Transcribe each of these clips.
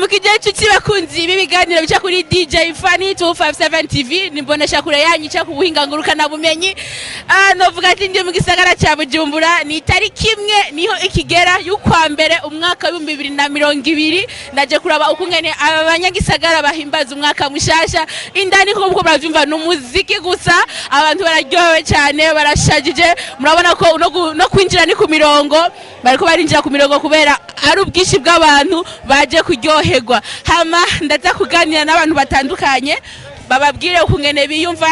ndabaramukije inshuti bakunzi b'ibiganiro bica kuri DJ Funny 257 TV nimbonesha kure yanyu cya kubuhinga ngurukana bumenyi novuga ati ndi mu gisagara cya Bujumbura ni tariki imwe niho ikigera y'ukwa mbere umwaka wa 2020 naje kuraba ukungene abanyagisagara bahimbaza umwaka mushasha indani ko baravyumva n'umuziki gusa abantu bararyohewe cyane barashajije murabona ko no kwinjira ni ku mirongo bariko barinjira ku mirongo kubera ari ubwishi bw'abantu baje kuryoherwa hama ndaza kuganira n'abantu batandukanye bababwire ukungene biyumva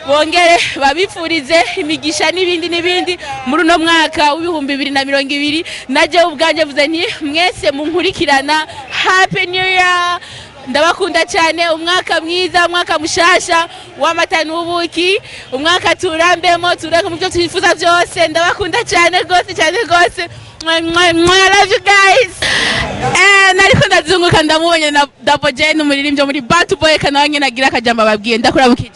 bongere babifurize imigisha n'ibindi muri no mwaka w'ibihumbi 2020 naje ubwanje vuze nti mwese munkurikirana happy new year ndabakunda cyane umwaka mwiza umwaka mushasha w'amata n'ubuki umwaka turambemo tureke mu byo twifuza byose ndabakunda cyane rwose I love you guys. Nariko ndazunguka ndamubonye na Double J n'umuririmbyi muri Batu Boy kanawanye nagira akajamba babwiye ndakuramukije.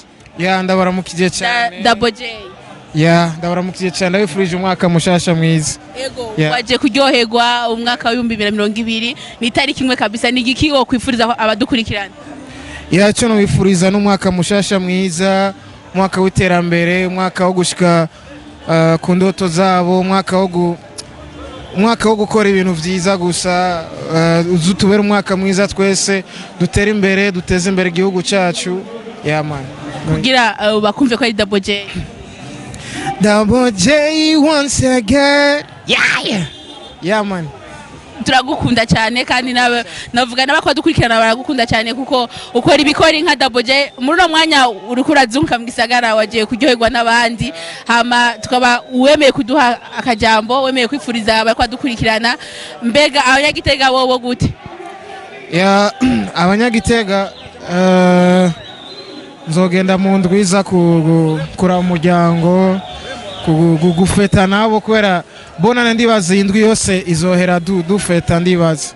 Ndabaramukije cyane. Double J. Ndabaramukije cyane ndabifurije umwaka mushasha mwiza. Yego waje kuryoherwa umwaka wa 2020 ni tariki imwe kabisa ni igiki wo kwifuriza abadukurikirana. Cyo no wifuriza n'umwaka mushasha mwiza, umwaka w'iterambere, umwaka wo gushika ku ndoto zabo, umwaka wo gukora ibintu vyiza gusa uzutubera umwaka mwiza twese dutera imbere duteze imbere igihugu cyacu man kugira bakumve ko ari Double J. Double J once again man turagukunda cyane kandi navuga nabako dukurikirana baragukunda cyane kuko ukora ibikori nka Double J muri no mwanya uriko urazunka mu gisagara wagiye kuryoherwa n'abandi hama tukaba uwemeye kuduha akajambo wemeye kwifuriza barako dukurikirana mbega abanyagitega wowo gute abanyagitega nzogenda mu ndwiza kura umuryango gufeta nabo kwera bona ndibaza indwi yose izohera dufeta ndibaza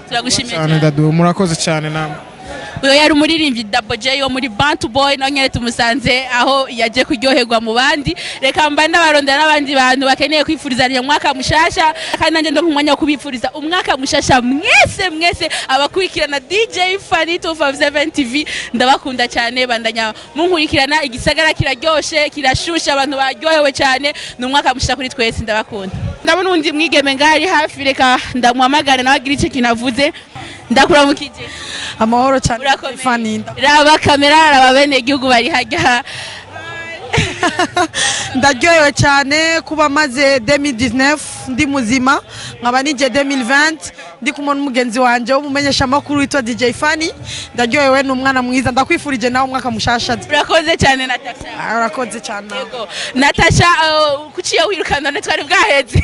turagushimiye cyane murakoze cyane namwe uyo yari umuririmbyi Double J wo muri Batu Boy nonyene tumusanze aho yaje kuryoherwa mu bandi reka mba ndabarondera n'abandi bantu bakeneye kwifurizanya umwaka mushasha kandi nanje ndo kumwanya wo kubifuriza umwaka mushasha mwese abakurikirana DJ Funny 257 TV ndabakunda cyane bandanya munkurikirana igisagara kiraryoshe kirashusha abantu baryohewe cyane n'umwaka mushasha kuri twese ndabakunda ndabona undi mwigeme ngari hafi reka ndamuhamagara nawe agira icyo kinavuze ndakuramukije amahoro cyane Funny raba kamera raba bene igihugu bari hajya ndaryohewe cyane kuba maze 2019 ndi muzima nkaba nije 2020 ndi kumwe n'umugenzi wanje umumenyesha makuru witwa DJ Funny ndaryohewe n'umwana mwiza ndakwifurije nawe umwaka mushasha urakoze cyane Natasha urakoze cyane yego Natasha kuciye wirukana netwari bwaheze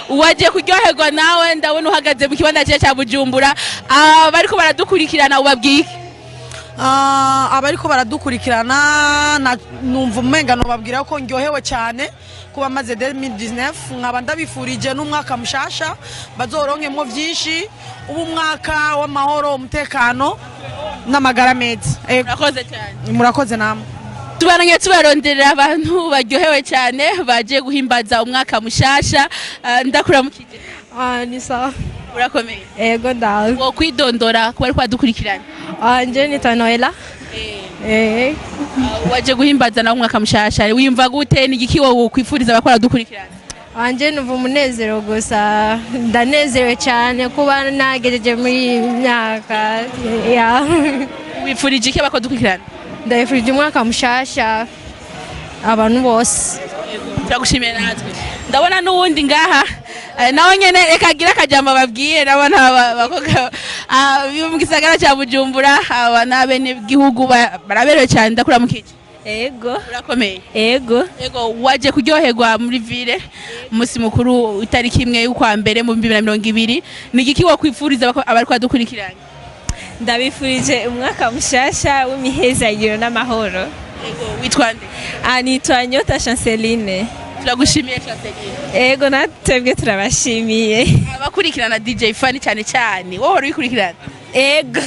waje kuryoherwa nawe ndabona uhagaze mu kibanza cya Bujumbura bariko baradukurikirana ubabwiye abariko baradukurikirana numva umengano babwira ko ndyohewe cyane kuba maze 2019 nkaba ndabifurije n'umwaka mushasha bazoronkemo byinshi ubu umwaka w'amahoro umutekano n'amagara meza murakoze cyane murakoze namwe tubaranye tubaronderera abantu baryohewe cyane baje guhimbaza umwaka mushasha ndakuramukije ni sawa urakomeye yego ndawe wo kwidondora kuba ariko adukurikirana nje ni Noella waje guhimbaza na umwaka mushasha wiyumva gute n'igiki wo kwifuriza abakora dukurikirana nje numva umunezero gusa ndanezerewe cyane kuba nagejeje muri myaka wifurije iki abakora dukurikirana ndayifurije umwaka mushasha abantu bose turagushimiye natwe ndabona n'uwundi ngaha nawe nyene reka gira akajambo babwiye nabona bakoga mu gisagara cya Bujumbura abana bene gihugu baraberewe cyane ndakuramukije yego urakomeye yego waje kuryoherwa muri ville umunsi mukuru itariki imwe y'ukwa mbere mu 2020 ni igiki wo kwifuriza abariko badukurikirana ndabifurije umwaka mushasha w'imihezagiro n'amahoro witwa nde nitwa Nyota Chanceline turagushimiye Chanceline yego natwebwe turabashimiye abakurikirana DJ Funny cyane wowe urikurikirana yego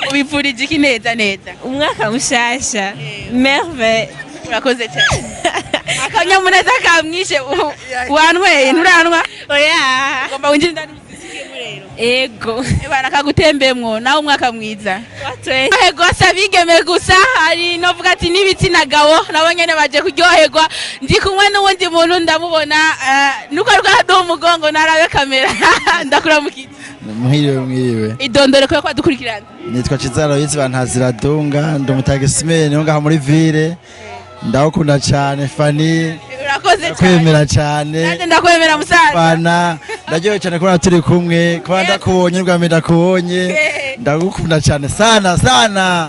ubifurije iki neza umwaka mushasha merveille urakoze cyane akanyamuneza kamwishe wanyweye nturanwa oya ngomba winjira ndani muziki rero ego bana kagutembemwo nawe umwaka mwiza ego sabigeme gusa ari novuga ati n'ibitsina gabo nabo nyene baje kuryoherwa ndi kumwe n'uwundi muntu ndamubona nuko rwado umugongo narabe kamera ndakuramukije mwiriwe idondore ko kwadukurikirana nitwa Cizaro yitse bantaziradunga ndumutagisimene ngo ngaha muri ville ndakunda cyane Fani urakoze kwemera cyane nanje ndakwemera musaza bana ndajyoye cyane ko turi kumwe ko ndakubonye rwa mbere ndakubonye ndagukunda cyane sana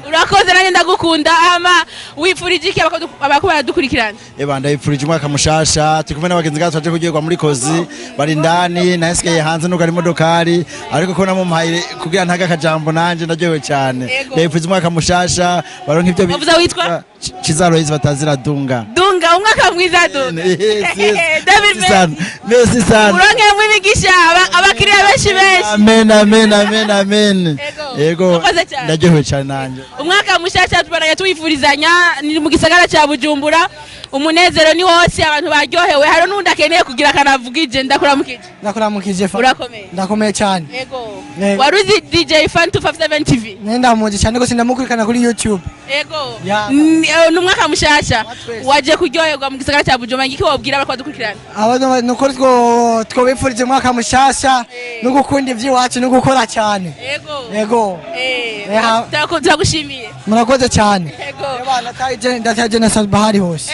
urakoze nanje ndagukunda ama wifurije iki abakubara dukurikirana ndabifurije umwaka mushasha turi kumwe n'abagenzi gato twaje kugirwa muri kozi bari ndani nasigaye hanze nuko ari modokari ariko ko namumpaye kugira ntaga akajambo nanje ndajyoye cyane ndabifurije umwaka mushasha baronka ibyo bavuza witwa Cizaro yitse bataziratunga dunga umwaka mwiza dunga merci sana uronke mwimigisha abakiriya benshi amen yego ndajyohewe cyane nanje umwaka mushasha tubaranye tuwifurizanya ni mu gisagara cya Bujumbura umunezero ni wose abantu baryohewe hari n'undi akeneye kugira kanavugije ndakuramukije urakomeye ndakomeye cyane yego waruzi DJ Fan 257 TV nenda muzi cyane gose ndamukurikana kuri YouTube yego n'umwaka mushasha waje kuryoherwa mu gisagara cya Bujumbura ngiki wabwira badukurikirana abo nuko twobifurije umwaka mushasha no gukunda ivy'iwacu no gukora cyane yego turagushimiye murakoze cyane yego ndataje na Bahari hose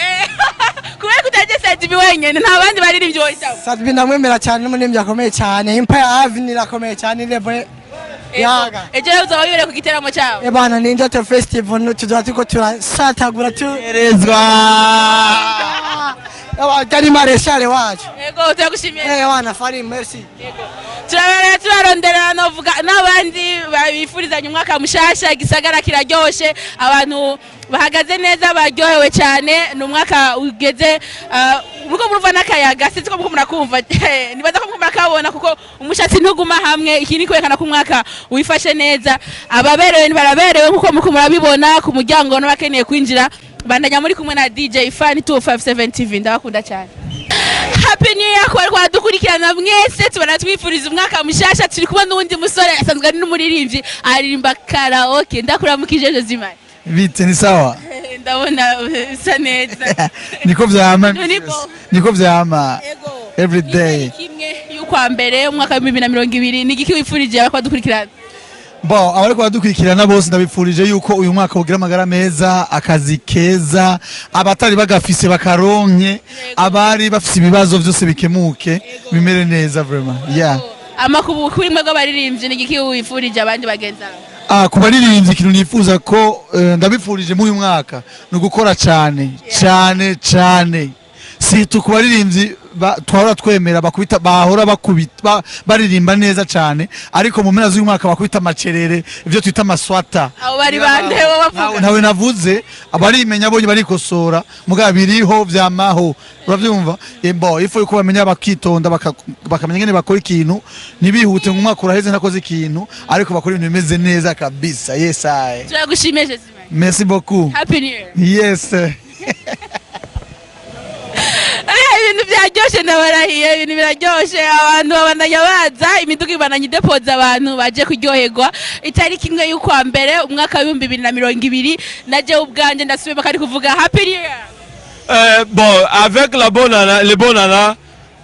kubera kutaje Sadbi wenyene nta bandi bariri ibyo witaho Sadbi ndamwemera cyane n'umunembyi akomeye cyane Empire Avenue irakomeye cyane lebe yaga ejera uzaba yibere ku giteramo cyawe bana ninja to festival tuzoba turiko turasatagura tuerezwa kari mareshale wacu yego turagushimiye bana Fari merci yego turarondera novuga n'abandi babifurizanya umwaka mushasha igisagara kiraryoshe abantu bahagaze neza baryohewe cyane n'umwaka ugeze muko muruva n'akayaga sinzi ko muko murakumva nibaza ko murakabona kuko umushatsi ntuguma hamwe iki ni kwerekana ko umwaka wifashe neza ababerewe baraberewe kuko muko murabibona ku muryango n'abakeneye kwinjira bandanya muri kumwe na DJ Fan 257 TV ndabakunda cyane Happy New Year kwa dukurikirana mwese tubana twifuriza umwaka mushasha turi kubona n'undi musore asanzwe ari n'umuririmbyi aririmba karaoke ndakuramukije Josima bite ni sawa ndabona bisa neza niko vyama every day kimwe y'ukwa mbere umwaka wa 2020 nigiki wifurije abakwa dukurikirana abari kwadukurikirana bose ndabifurije yuko uyu mwaka ugira amagara meza akazi keza abatari bagafise bakaronke abari bafise ibibazo byose bikemuke bimere neza vraiment amakubu kuri mwe bw'abaririmbyi nigiki wifurije abandi bagenza kubaririmbyi ikintu nifuza ko ndabifurije mu uyu mwaka no gukora cyane si tukubaririmbyi twahora twemera bakubita bahora bakubita baririmba neza cyane ariko mu mpera z'uyu mwaka bakubita amacerere ibyo twita amaswata abo bari bande bavuga nawe navuze abarimenya bonye barikosora muga biriho vyamaho uravyumva ifu yuko bamenya bakitonda bakamenya ngene bakora ikintu nibihute mu mwaka uraheze nakoze ikintu ariko bakora ibintu bimeze neza kabisa turagushimiye Josima merci beaucoup Happy New Year yes ibintu byaryoshe ndabarahiye ibintu biraryoshe abantu babandanya baza imiduga ibandanya idepoza abantu baje kuryoherwa itariki imwe y'ukwa mbere umwaka wa 2020 naje ubwanje ndasubiye bakari kuvuga Happy New Year. Bon, avec la bonne année, les bonnes années,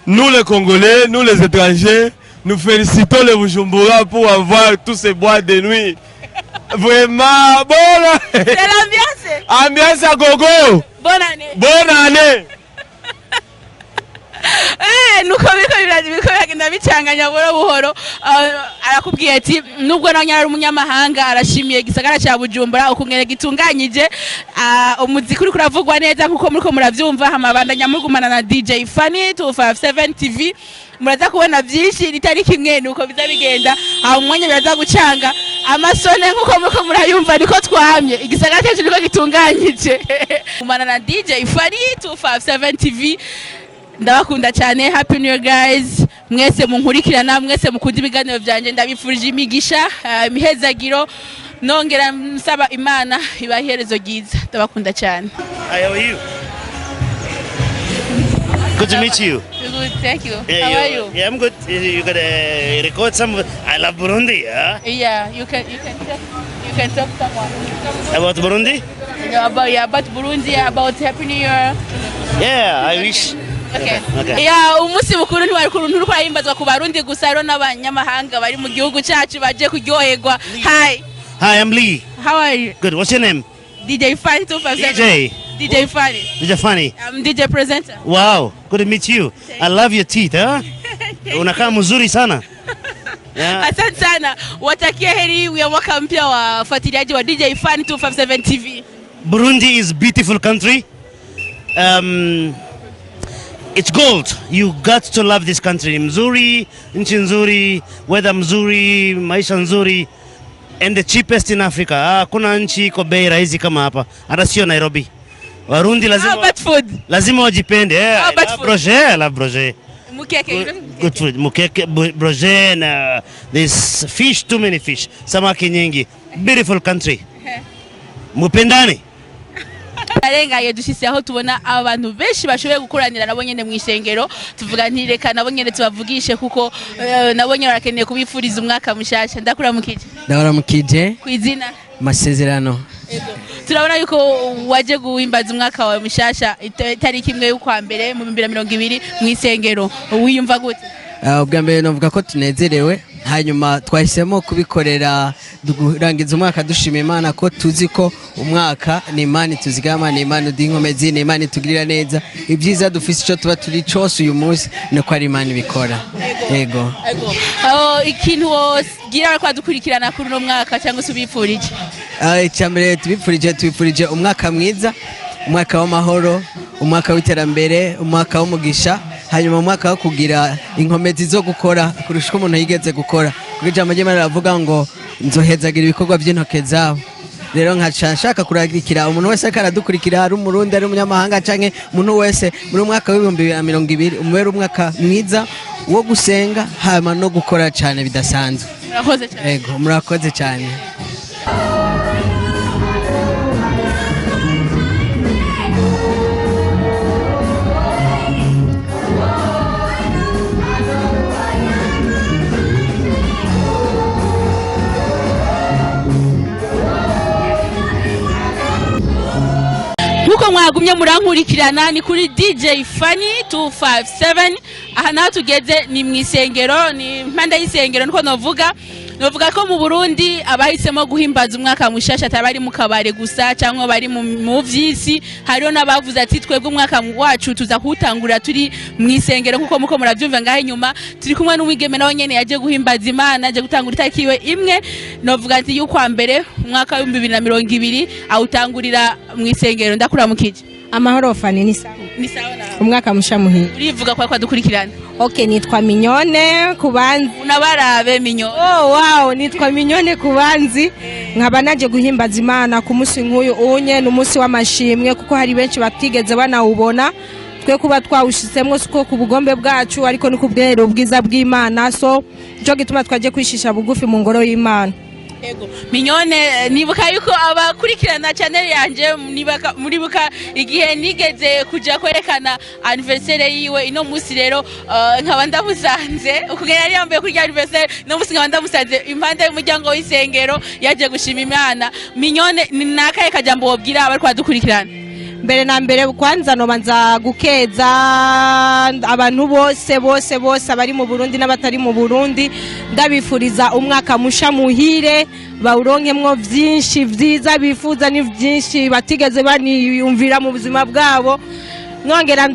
nous les Congolais, nous les étrangers, nous félicitons les Bujumbura pour avoir tous ces boîtes de nuit. Vraiment, bonne C'est l'ambiance. Ambiance à gogo. Bonne année. Bonne année. nuko biko biragenda bicanganya buhoro arakubwiye ati nubwo nawe ari umunyamahanga arashimiye igisagara cya Bujumbura ukungene gitunganyije umuziki uri kuravugwa neza nkuko muriko muravyumva hamabandanya mugumana na DJ Fan 257 TV muraza kubona byinshi itariki imwe nuko biza bigenda aho umwanya biraza gucanga amasone nkuko muriko murayumva niko twahamye igisagara cyacu niko gitunganyije kumana na DJ Fan 257 TV ndabakunda cyane. Happy New Year guys, mwese munkurikirana, mwese mukunda ibiganiro byanje, ndabifurije imigisha imihezagiro, nongera nsaba Imana ibaherezo ryiza. Ndabakunda cyane. Good to meet you. Good, thank you. Yeah, How are you? Yeah, I'm good. You gotta record some. I love Burundi. Yeah, you can talk someone. About Burundi? About Burundi, about Happy New Year. Yeah, I wish. Okay. Okay. Yeah, umunsi mukuru nturi kwahimbazwa ku Barundi gusa rero n'abanyamahanga bari mu gihugu cyacu baje kuryoherwa. Hi. Hi, I'm Lee. How are you? Good. What's your name? DJ Funny 257. DJ Funny. DJ Funny. I'm DJ presenter. Wow, good to meet you. I love your teeth, huh? Unakaa mzuri sana. Yeah. Asante sana. Watakia heri ya mwaka mpya wa wafuatiliaji wa DJ Funny 257 TV. Burundi is a beautiful country. It's gold. You got to love this country. Mzuri, nchi nzuri, weather mzuri, maisha nzuri. And the cheapest in Africa. Kuna nchi iko bei rahisi kama hapa. Hata sio Nairobi. Warundi lazima wajipende. Yeah, I love broche. Mukeke. Good food. Mukeke, broche, and there's fish, too many fish. Samaki nyingi. Beautiful country. Mupendane. Arengaye dushise aho tubona abantu benshi bashoboye gukoranira nabo nyene mu isengero tuvuga nti reka nabo nyene tubavugishe kuko nabo nyene barakeneye kubifuriza umwaka mushasha. Ndakuramukije kwizina Masezerano. Turabona yuko waje guhimbaza umwaka wa mushasha itariki imwe y'ukwa mbere mu 2020 mu isengero. Wiyumva gute? Ubwa mbere novuga ko tunezerewe, hanyuma twahisemo kubikorera durangiza umwaka dushima Imana ko tuzi ko umwaka ni Imana tuzigama, ni Imana udinkomezi, ni Imana tugirira neza. Ibyiza dufise ico tuba turi cyose uyu munsi nuko ari Imana ibikora. Yego. Ikintu gira ko dukurikirana kuri no mwaka cyangwa subipfurije? Icyambere tubipfurije umwaka mwiza, umwaka w'amahoro, umwaka w'iterambere, umwaka w'umugisha, hanyuma umwaka wo kugira inkomezi zo gukora kurusha umuntu yigeze gukora. Kuko ijambo ry'Imana ravuga ngo nzohezagira ibikorwa by'intoke zabo. Rero nshaka kuragikira umuntu wese akaradukurikira ari umurundi ari umunyamahanga canke umuntu wese muri umwaka w'2020 umubere umwaka mwiza wo gusenga hama no gukora cyane bidasanzwe. Murakoze cyane. Yego, murakoze cyane. Nkuko mwagumye murankurikirana ni kuri DJ Funny 257. Aha naho tugeze ni mu isengero, ni mpande y'isengero niko novuga ko mu Burundi abahisemo guhimbaza umwaka mushasha atabari mu kabare gusa cyangwa bari mu vyisi. Hariho nabavuze ati twebwe umwaka wacu tuza kutangura turi mu isengero kuko muko muravyumva ngahe inyuma turi kumwe n'umwigeme nawe nyene yaje guhimbaza Imana, aje gutangura itakiwe imwe. Novuga ati y'ukwa mbere umwaka wa 2020 awutangurira mu isengero. Ndakuramukije. Amahoro Fani ni sawa. Ni sawa nawe. Umwaka mushamuhi. Urivuga kwa dukurikirana. Okay, nitwa Minyone Kubanzi. Unabarabe Minyone. Oh wow, nitwa Minyone Kubanzi. Nkaba naje guhimbaza Imana ku munsi nk'uyu unye n'umunsi w'amashimwe kuko hari benshi batigeze banawubona. Twe kuba twawushisemwe suko ku bugombe bwacu ariko ni kubwera ubwiza bw'Imana, so cyo gituma twaje kwishisha bugufi mu ngoro y'Imana. Ego. Minyone nibuka yuko abakurikirana channel yanje muribuka igihe nigeze kuja kwerekana anniversaire yiwe ino musi rero nkaba ndamusanze ukugera yari yambaye kuri anniversaire no musi nkaba ndamusanze impande y'umuryango w'isengero yaje gushima Imana. Minyone ni nakaye kajambo wobwira abari kwadukurikirana? Mbere na mbere kwanza no banza gukeza abantu bose abari mu Burundi n'abatari mu Burundi, ndabifuriza umwaka musha muhire bawuronkemwo vyinshi vyiza bifuza ni vyinshi batigeze baniyumvira mu buzima bwabo. Nongera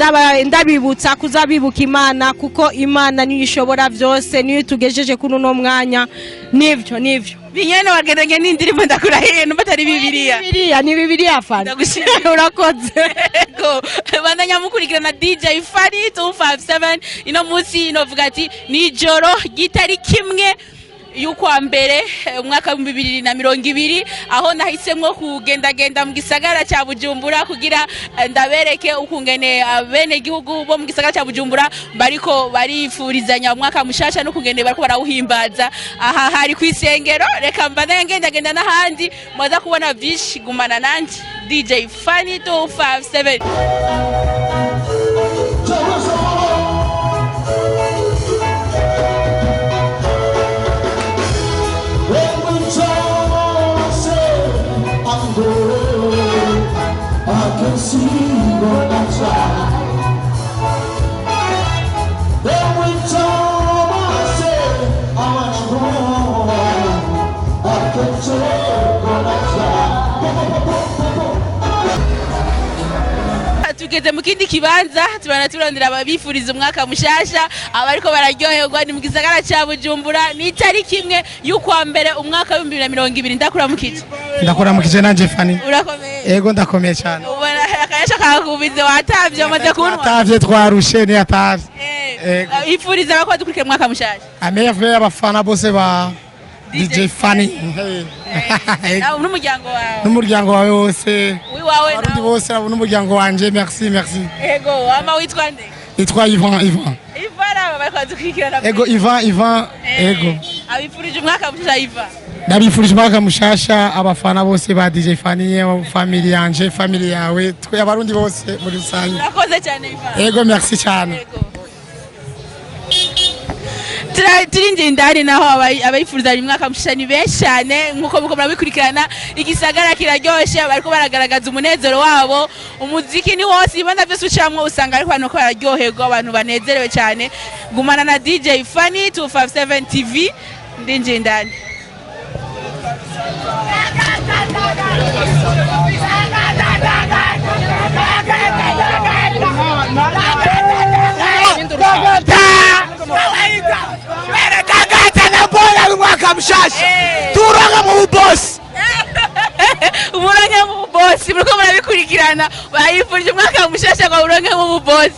ndabibutsa kuzabibuka Imana kuko Imana niyo ishobora vyose, niyo tugejeje kuno no mwanya. Nivyo Minyone wageranye n'indirimbo ndakurahiye no batari Bibiliya. Ni Bibiliya Fani. Ndagushimira. Urakoze. Ego. Bandanya mukurikirana DJ Funny 257 ino munsi novuga ati ni joro gitari kimwe y'ukwa mbere umwaka wa 2020 aho nahisemwo kugendagenda mu gisagara cya Bujumbura kugira ndabereke ukungene abene gihugu bo mu gisagara cya Bujumbura bariko barifurizanya umwaka mushasha no kungene bariko barawuhimbaza. Aha hari kwisengero, reka mbana ngendagenda n'ahandi mwaza kubona byinshi. Gumana nanje DJ Funny 257. tugeze mu kindi kibanza tubana turondera ababifuriza umwaka mushasha abariko bararyoherwa ni mu gisagara ca Bujumbura ni itariki imwe y'ukwa mbere umwaka wa 2020 ndakuramukije. Ndakuramukije nanje Fani. Urakomeye? Yego ndakomeye cyane. Ubona akayasha kakubize watavye amaze kunwa. Watavye twarushe ni atavye. Ifuriza abako dukurikira umwaka mushasha. Ameve abafana bose ba DJ Fani. N'umuryango wawe. N'umuryango wawe wose. Wiwawe nawe. Abarundi bose n'umuryango wanje merci. Ego ama witwa nde? Itwa Ivan. Ivan aba bariko dukurikirana. Ego Ivan. Ego. Abifurije umwaka mushasha Ivan. Ndabifurije umwaka mushasha abafana bose ba DJ Fani, family yanje, family yawe, twe abarundi bose muri rusange. Urakoze cyane Ivan. Ego merci cyane. Turindi ndani naho abayifuriza umwaka mushasha ni benshi cyane nkuko muko murabikurikirana igisagara kiraryoshe bariko baragaragaza umunezero wabo umuziki ni wose ibanda byose ucamwe usanga ariko abantu ko bararyoherwa abantu banezerewe cyane gumana na DJ Fani 257 TV ndinje ndani Umwaka mushasha turonka mu boss uburonke mu boss muriko murabikurikirana bayifurije umwaka mushasha ngo uronke mu boss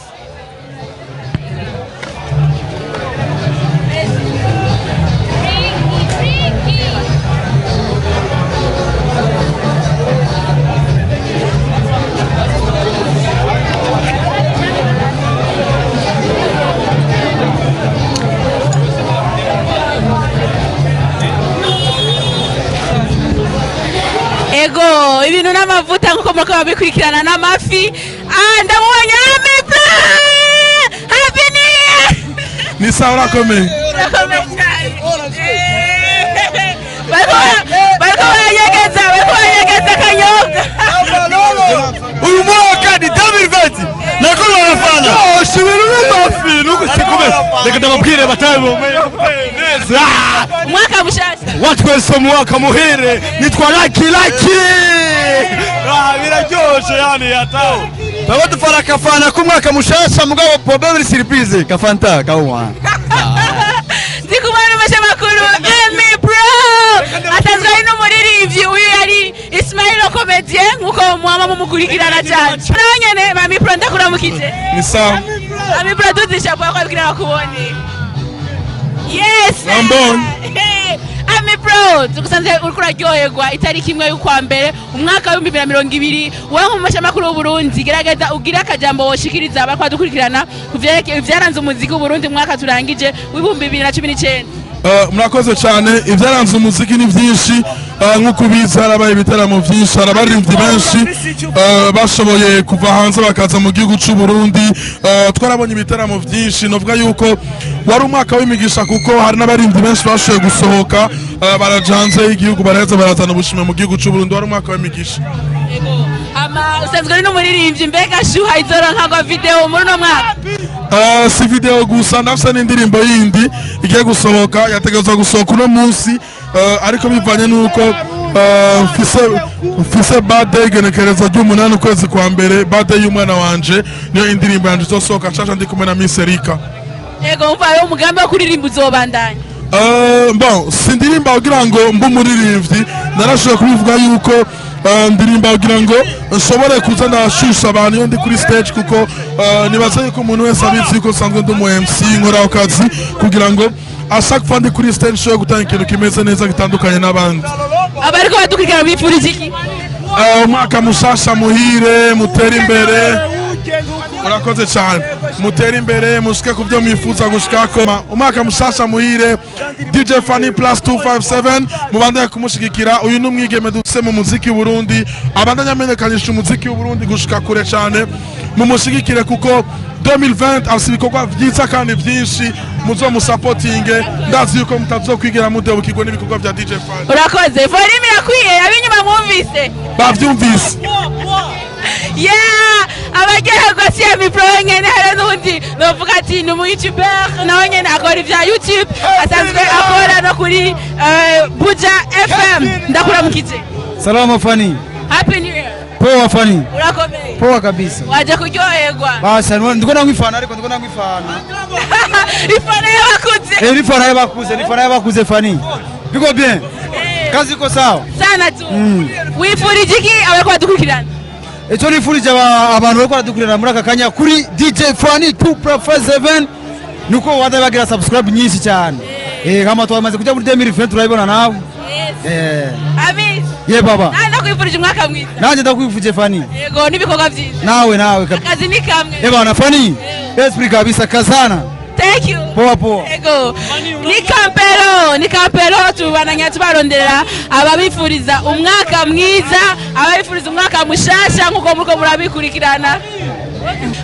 Ego ibintu n'amavuta nkuko muriko babikurikirana n'amafi ndamubonye Happy New Year Ni sawa urakomeye bariko baranyegeza kanyonga uyu mwaka ni 2020 nakuru abafana shibira n'amafi nukusikube reka ndababwire batabe neza umwaka mushasha watwese umwaka muhire nitwa Lucky biraryoshe yani yataho taba dufana kafana k'umwaka mushasha mugabo probable surprise kafanta kawa ndikumana masha makuru Emi Pro atazwe n'umuririmbyi uyu yari Ismail Comedian nkuko mwama mumukurikirana cyane nanyene Mami Pro ndakuramukije ni sawa Mami Pro duzisha kwa kwabwira kubone yes Rambon Ami Pro tukusanze uriko uraryoherwa itariki imwe y'ukwa mbere umwaka wa 2020 wowe nkumasha makuru w'u Burundi gerageza ugira akajambo woshikiriza abakwa dukurikirana kuvyerekeye ivyaranze umuziki w'u Burundi mwaka turangije w'ibihumbi 2019 murakoze cyane ibyaranze umuziki ni byinshi nk'uko ubizi harabaye ibitaramo byinshi harabaririmbyi benshi bashoboye kuva hanze bakaza mu gihugu cy'u Burundi twarabonye ibitaramo byinshi novuga yuko wari umwaka w'imigisha kuko hari n'abaririmbyi benshi bashoboye gusohoka baraja hanze y'igihugu baraheza barazana ubushimwe mu gihugu cy'u Burundi wari umwaka w'imigisha usanzwe ari n'umuririmbyi mbega shuha izoro nkagwa video muri no mwaka si video gusa ndafise n'indirimbo yindi igiye gusohoka yategezwa gusohoka uno munsi ariko bivanye nuko mfise birthday igenekereza ry'umunani ukwezi kwa mbere birthday y'umwana wanje niyo indirimbo yanje izosohoka nshasha ndi kumwe na Miss Erika. Yego umva yo umugambi wo kuririmba uzobandanya bon sindirimba kugira ngo mbe umuririmbyi narashoboye kubivuga yuko ndirimba kugira ngo nshobore kuza ndashusha abantu iyo ndi kuri stage kuko nibaza yuko umuntu wese abizi yuko nsanzwe ndi umu MC nkora akazi kugira ngo chaque fois ndi kuri stage nshobore gutanga ikintu kimeze neza gitandukanye n'abandi abariko badukurikira bifurije iki umwaka mushasha muhire mutere imbere murakoze cyane mutere imbere mushike ku byo mwifuza gushikako umwaka mushasha muhire DJ Fani plus 257 mubandanye kumushigikira uyu n'umwigeme dufise mu muziki w'u Burundi abandanya amenyekanisha umuziki w'u Burundi gushika kure cyane mumushigikire kuko 2020 afite ibikorwa byiza kandi byinshi muzo musapotinge ndazi yuko mutazokwigira mudebukirwa n'ibikorwa bya DJ Fani urakoze volume irakwiye abinyuma mwumvise bavyumvise abageragwa si Ami Pro nyene hari n'undi novuga ati ni umu YouTuber nawe nyene akora ivya YouTube asanzwe akora no kuri Buja FM ndakuramukije Salama Fani Happy New Year Poa Fani. Urakomeye. Poa kabisa. Waje kuryoherwa. Basa ndiko nangwifana ariko ndiko nangwifana. Ifana yabakuze. Ifana yabakuze Fani. Biko bien. Kazi iko sawa. Sana tu. Wifurije iki abako badukurikirana? Echo nifurije abantu bariko baradukurikirana muri aka kanya kuri DJ Fani 2+7 nuko wadabagira subscribe nyinshi cyane. Kama twamaze kujya muri 2020 turayibona nawe. Amis. Ye baba. Ndakwifurije umwaka mwiza. Nanje ndakwifurije Fani. Yego nibikorwa byiza. Nawe kabisa. Akazi ni kamwe. Bana Fani. Esprit kabisa kazana. Thank you. Poa. Yego. Ni kampero tubananya tubarondera ababifuriza umwaka mwiza, ababifuriza umwaka mushasha nkuko muriko murabikurikirana.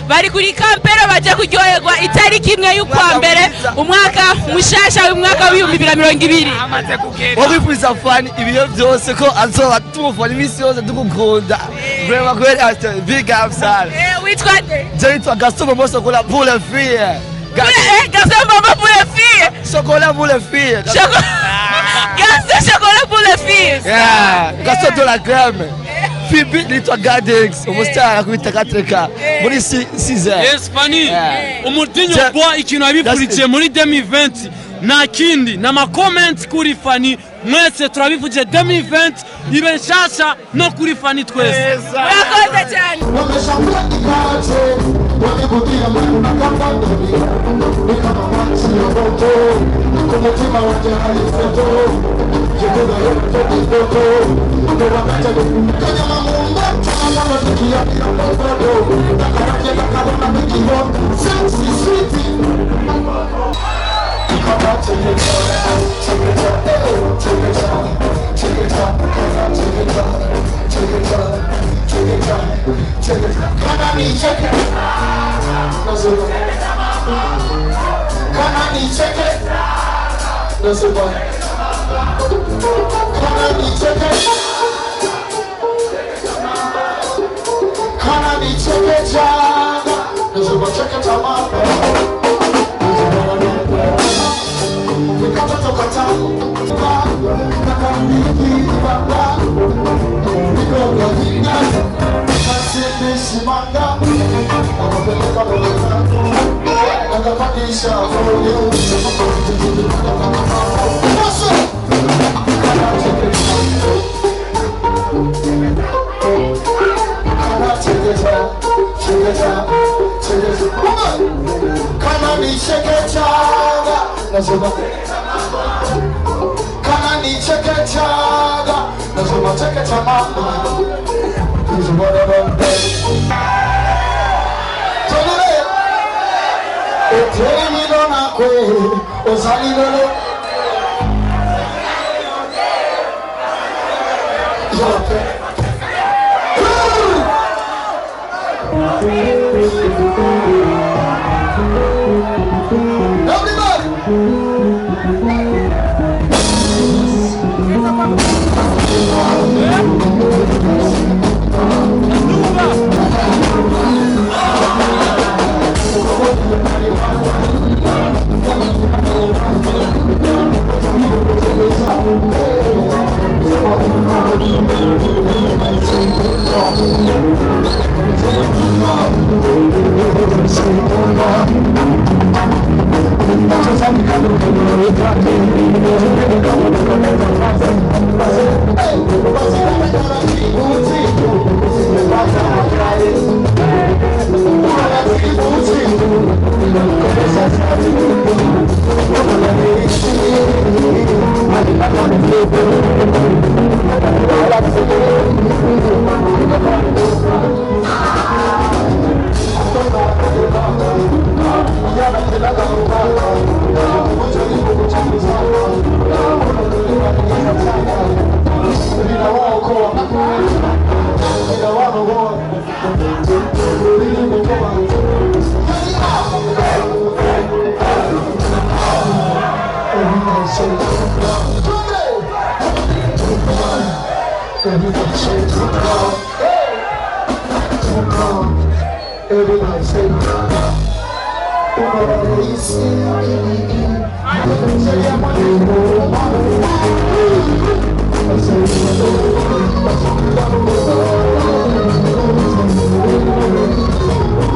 Bari kuri kampero baje kuryoherwa itariki imwe y'ukwa mbere umwaka mushasha w'umwaka wa 2020. Wabifuriza Fani ibiyo byose ko azoba tumufana imisi yose dukukunda. Vrema kweli ate big up sana. Witwa nde? Jaitwa Gaston Momo Sokola pour les filles. Gaston Momo pour les filles. Chocolat pour les filles. Gaston chocolat pour les filles. Yeah, Gaston de la crème. Fibi litwa Gadex, umusitara kubita 4K muri 6 Yes Fani. Umutinyo bwa ikintu abifurikiye muri 2020 na kindi na ma comment kuri Fani mwese turabivuje 2020 ibe nshasha no kuri Fani twese. Murakoze cyane.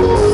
Umwaka